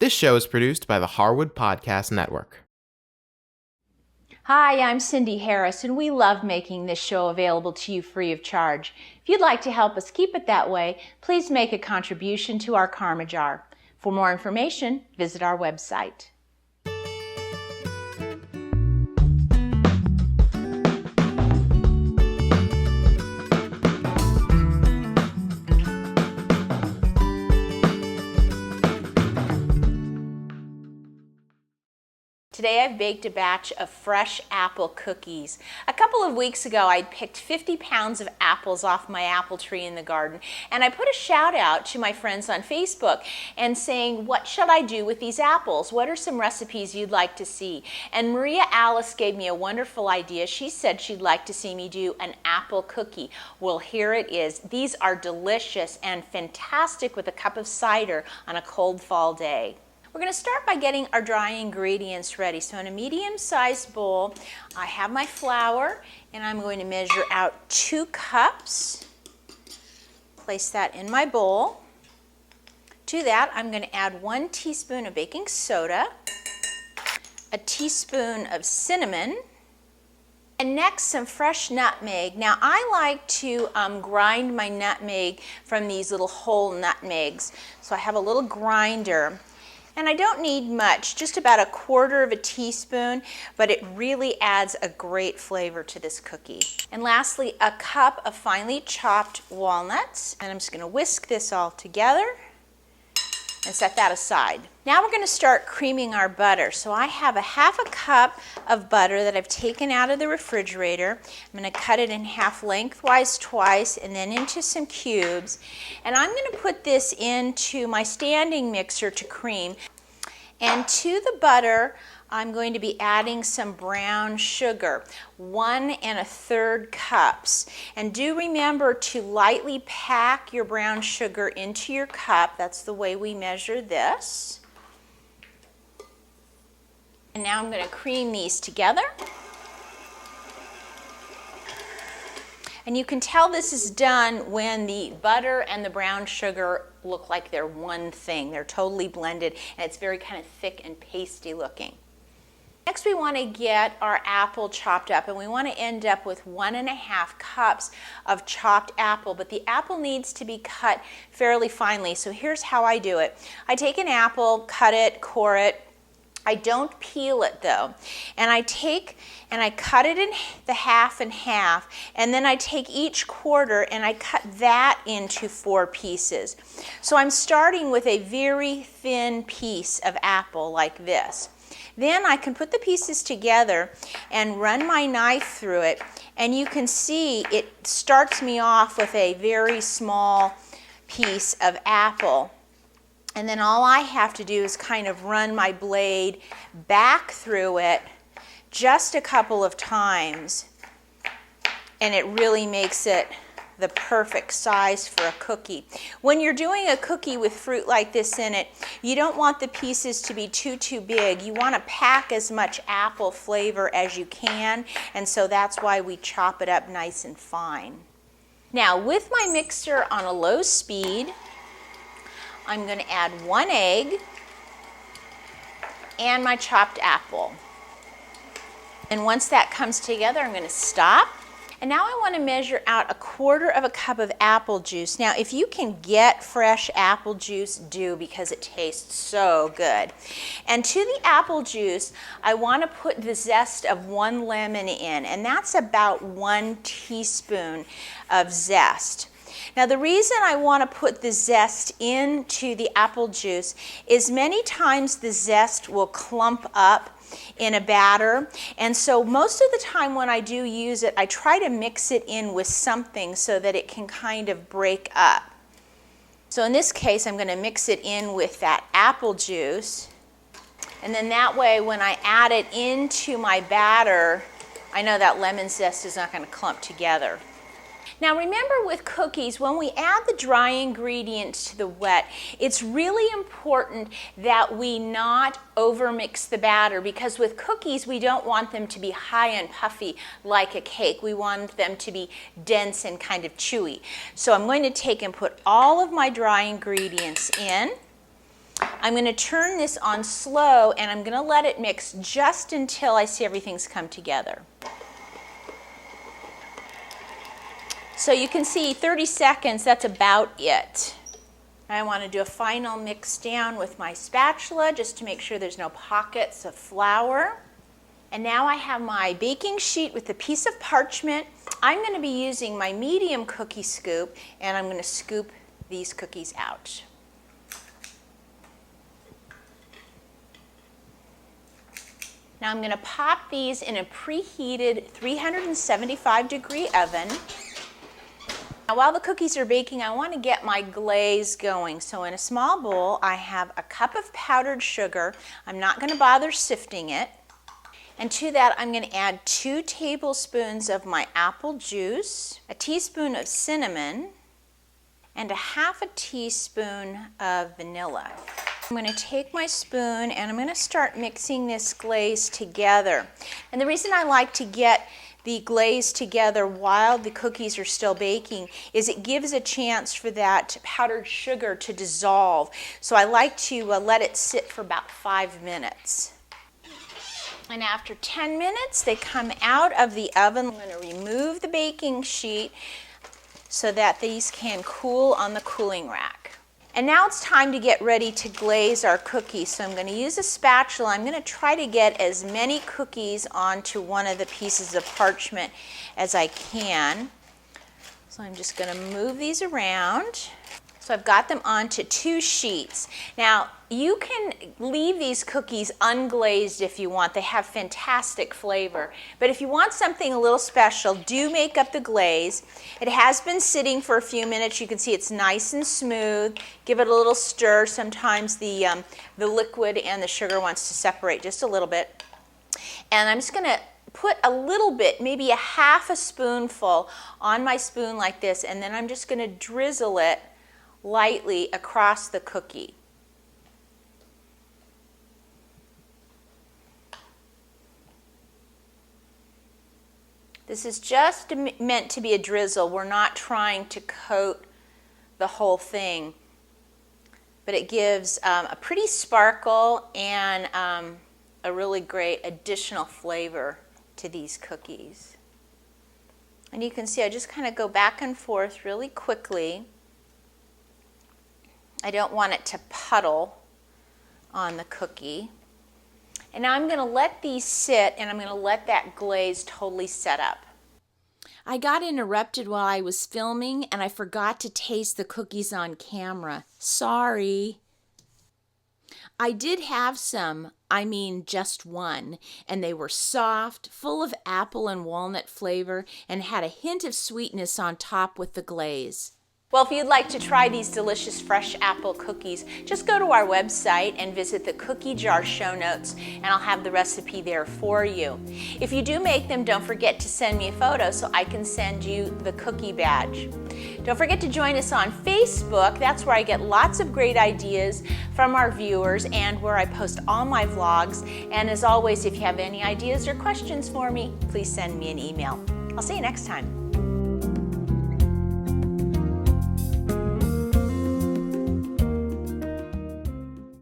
This show is produced by the Harwood Podcast Network. Hi, I'm Cindy Harris, and we love making this show available to you free of charge. If you'd like to help us keep it that way, please make a contribution to our Karma Jar. For more information, visit our website. Today I've baked a batch of fresh apple cookies. A couple of weeks ago I picked 50 pounds of apples off my apple tree in the garden, and I put a shout out to my friends on Facebook and saying, what should I do with these apples? What are some recipes you'd like to see? And Maria Alice gave me a wonderful idea. She said she'd like to see me do an apple cookie. Well, here it is. These are delicious and fantastic with a cup of cider on a cold fall day. We're going to start by getting our dry ingredients ready. So in a medium-sized bowl, I have my flour, and I'm going to measure out 2 cups. Place that in my bowl. To that, I'm going to add 1 teaspoon of baking soda, a teaspoon of cinnamon, and next some fresh nutmeg. Now I like to grind my nutmeg from these little whole nutmegs. So I have a little grinder. And I don't need much, just about 1/4 teaspoon, but it really adds a great flavor to this cookie. And lastly, a cup of finely chopped walnuts. And I'm just going to whisk this all together and set that aside. Now we're going to start creaming our butter. So I have 1/2 cup of butter that I've taken out of the refrigerator. I'm going to cut it in half lengthwise twice and then into some cubes. And I'm going to put this into my standing mixer to cream. And to the butter, I'm going to be adding some brown sugar, 1 1/3 cups. And do remember to lightly pack your brown sugar into your cup. That's the way we measure this. And now I'm going to cream these together. And you can tell this is done when the butter and the brown sugar look like they're one thing. They're totally blended, and it's very kind of thick and pasty looking. Next, we want to get our apple chopped up, and we want to end up with 1 1/2 cups of chopped apple, but the apple needs to be cut fairly finely. So here's how I do it. I take an apple, cut it, core it. I don't peel it though. And I cut it in the half and half, and then I take each quarter and I cut that into 4 pieces. So I'm starting with a very thin piece of apple like this. Then I can put the pieces together and run my knife through it, and you can see it starts me off with a very small piece of apple. And then all I have to do is kind of run my blade back through it just a couple of times, and it really makes it the perfect size for a cookie. When you're doing a cookie with fruit like this in it, you don't want the pieces to be too big. You want to pack as much apple flavor as you can, and so that's why we chop it up nice and fine. Now, with my mixer on a low speed, I'm going to add 1 egg and my chopped apple. And once that comes together, I'm going to stop. And now I want to measure out 1/4 cup of apple juice. Now, if you can get fresh apple juice, do, because it tastes so good. And to the apple juice, I want to put the zest of 1 lemon in, and that's about 1 teaspoon of zest. Now, the reason I want to put the zest into the apple juice is many times the zest will clump up in a batter, and so most of the time when I do use it, I try to mix it in with something so that it can kind of break up. So in this case, I'm going to mix it in with that apple juice, and then that way when I add it into my batter, I know that lemon zest is not going to clump together. Now remember, with cookies, when we add the dry ingredients to the wet, it's really important that we not overmix the batter, because with cookies we don't want them to be high and puffy like a cake. We want them to be dense and kind of chewy. So I'm going to take and put all of my dry ingredients in. I'm going to turn this on slow, and I'm going to let it mix just until I see everything's come together. So you can see 30 seconds, that's about it. I want to do a final mix down with my spatula just to make sure there's no pockets of flour. And now I have my baking sheet with a piece of parchment. I'm going to be using my medium cookie scoop, and I'm going to scoop these cookies out. Now I'm going to pop these in a preheated 375-degree oven. Now while the cookies are baking, I want to get my glaze going. So in a small bowl, I have a cup of powdered sugar. I'm not going to bother sifting it. And to that, I'm going to add 2 tablespoons of my apple juice, a teaspoon of cinnamon, and a half a teaspoon of vanilla. I'm going to take my spoon and I'm going to start mixing this glaze together. And the reason I like to get the glaze together while the cookies are still baking is it gives a chance for that powdered sugar to dissolve. So I like to let it sit for about 5 minutes. And after 10 minutes, they come out of the oven. I'm going to remove the baking sheet so that these can cool on the cooling rack. And now it's time to get ready to glaze our cookies. So I'm going to use a spatula. I'm going to try to get as many cookies onto one of the pieces of parchment as I can. So I'm just going to move these around. So I've got them onto 2 sheets. Now you can leave these cookies unglazed if you want. They have fantastic flavor. But if you want something a little special, do make up the glaze. It has been sitting for a few minutes. You can see it's nice and smooth. Give it a little stir. Sometimes the liquid and the sugar wants to separate just a little bit. And I'm just going to put a little bit, maybe a half a spoonful on my spoon like this, and then I'm just going to drizzle it lightly across the cookie. This is just meant to be a drizzle. We're not trying to coat the whole thing, but it gives a pretty sparkle and a really great additional flavor to these cookies. And you can see I just kind of go back and forth really quickly. I don't want it to puddle on the cookie. And now I'm going to let these sit, and I'm going to let that glaze totally set up. I got interrupted while I was filming, and I forgot to taste the cookies on camera. Sorry. I did have some, just one, and they were soft, full of apple and walnut flavor, and had a hint of sweetness on top with the glaze. Well, if you'd like to try these delicious fresh apple cookies, just go to our website and visit the cookie jar show notes, and I'll have the recipe there for you. If you do make them, don't forget to send me a photo so I can send you the cookie badge. Don't forget to join us on Facebook. That's where I get lots of great ideas from our viewers and where I post all my vlogs. And as always, if you have any ideas or questions for me, please send me an email. I'll see you next time.